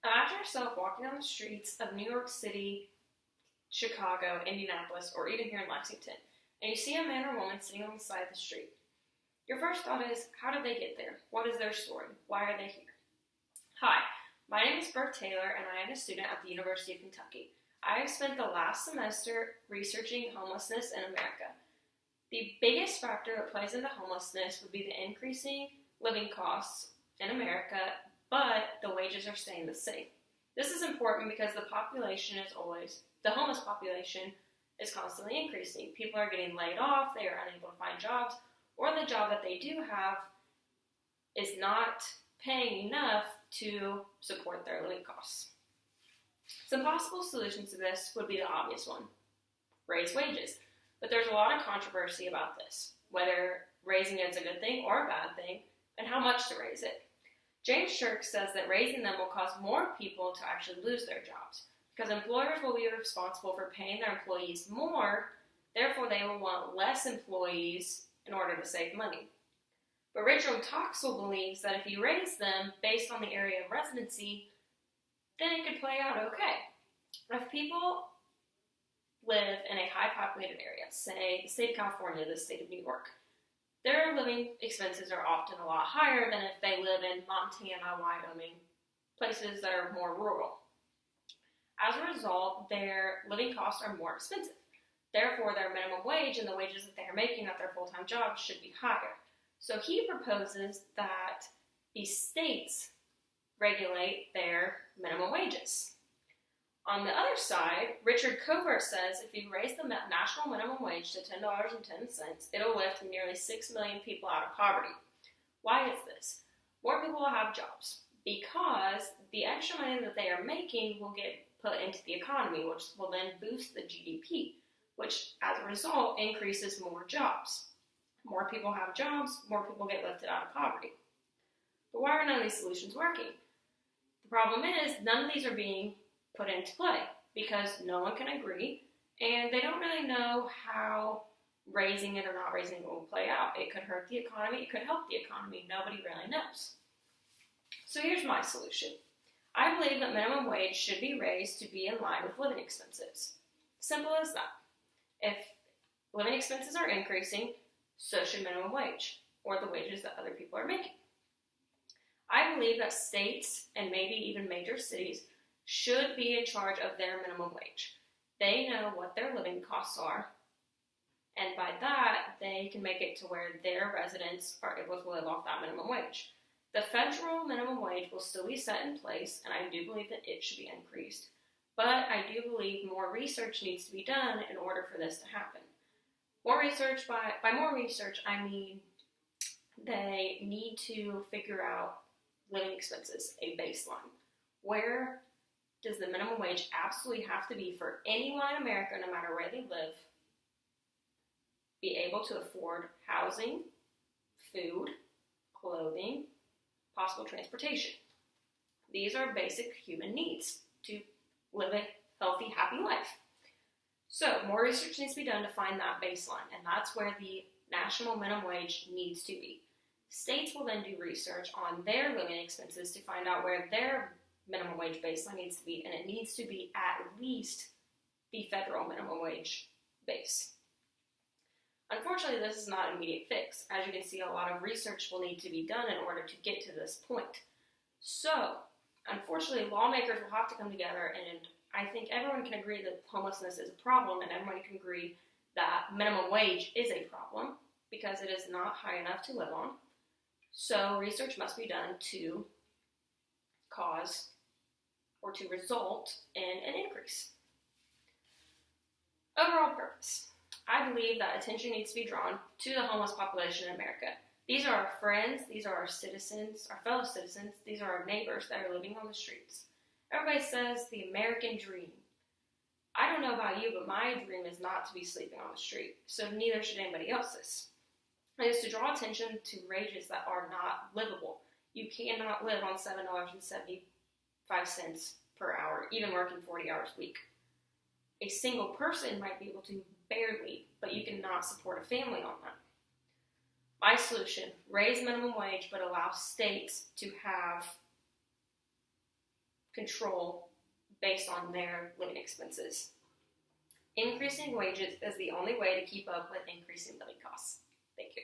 Imagine yourself walking on the streets of New York City, Chicago, Indianapolis, or even here in Lexington, and you see a man or woman sitting on the side of the street. Your first thought is, how did they get there? What is their story? Why are they here? Hi, my name is Brooke Taylor, and I am a student at the University of Kentucky. I have spent the last semester researching homelessness in America. The biggest factor that plays into homelessness would be the increasing living costs in America, but the wages are staying the same. This is important because the homeless population is constantly increasing. People are getting laid off, they are unable to find jobs, or the job that they do have is not paying enough to support their living costs. Some possible solutions to this would be the obvious one: raise wages. But there's a lot of controversy about this, whether raising it is a good thing or a bad thing, and how much to raise it. James Shirk says that raising them will cause more people to actually lose their jobs, because employers will be responsible for paying their employees more, therefore they will want less employees in order to save money. But Richard Toxel believes that if you raise them based on the area of residency, then it could play out okay. If people live in a high-populated area, say the state of California, the state of New York, their living expenses are often a lot higher than if they live in Montana, Wyoming, places that are more rural. As a result, their living costs are more expensive. Therefore, their minimum wage and the wages that they are making at their full-time jobs should be higher. So he proposes that the states regulate their minimum wages. On the other side, Richard Covert says if you raise the national minimum wage to $10.10, it'll lift nearly 6 million people out of poverty. Why is this? More people will have jobs because the extra money that they are making will get put into the economy, which will then boost the GDP, which as a result increases more jobs. More people have jobs, more people get lifted out of poverty. But why are none of these solutions working? The problem is none of these are being put into play because no one can agree and they don't really know how raising it or not raising it will play out. It could hurt the economy, it could help the economy. Nobody really knows. So here's my solution. I believe that minimum wage should be raised to be in line with living expenses. Simple as that. If living expenses are increasing, so should minimum wage, or the wages that other people are making. I believe that states and maybe even major cities should be in charge of their minimum wage. They know what their living costs are, and by that, they can make it to where their residents are able to live off that minimum wage. The federal minimum wage will still be set in place, and I do believe that it should be increased. But I do believe more research needs to be done in order for this to happen. More research, by more research, I mean they need to figure out living expenses, a baseline. Where does the minimum wage absolutely have to be for anyone in America, no matter where they live, be able to afford housing, food, clothing, possible transportation? These are basic human needs to live a healthy, happy life. So more research needs to be done to find that baseline, and that's where the national minimum wage needs to be. States will then do research on their living expenses to find out where their minimum wage baseline needs to be, and it needs to be at least the federal minimum wage base. Unfortunately, this is not an immediate fix. As you can see, a lot of research will need to be done in order to get to this point. So, unfortunately, lawmakers will have to come together, and I think everyone can agree that homelessness is a problem, and everyone can agree that minimum wage is a problem because it is not high enough to live on. So, research must be done to cause or to result in an increase. Overall purpose. I believe that attention needs to be drawn to the homeless population in America. These are our friends, these are our citizens, our fellow citizens, these are our neighbors that are living on the streets. Everybody says the American dream. I don't know about you, but my dream is not to be sleeping on the street, so neither should anybody else's. It is to draw attention to wages that are not livable. You cannot live on $7.75 per hour, even working 40 hours a week. A single person might be able to barely, but you cannot support a family on that. My solution, raise minimum wage, but allow states to have control based on their living expenses. Increasing wages is the only way to keep up with increasing living costs. Thank you.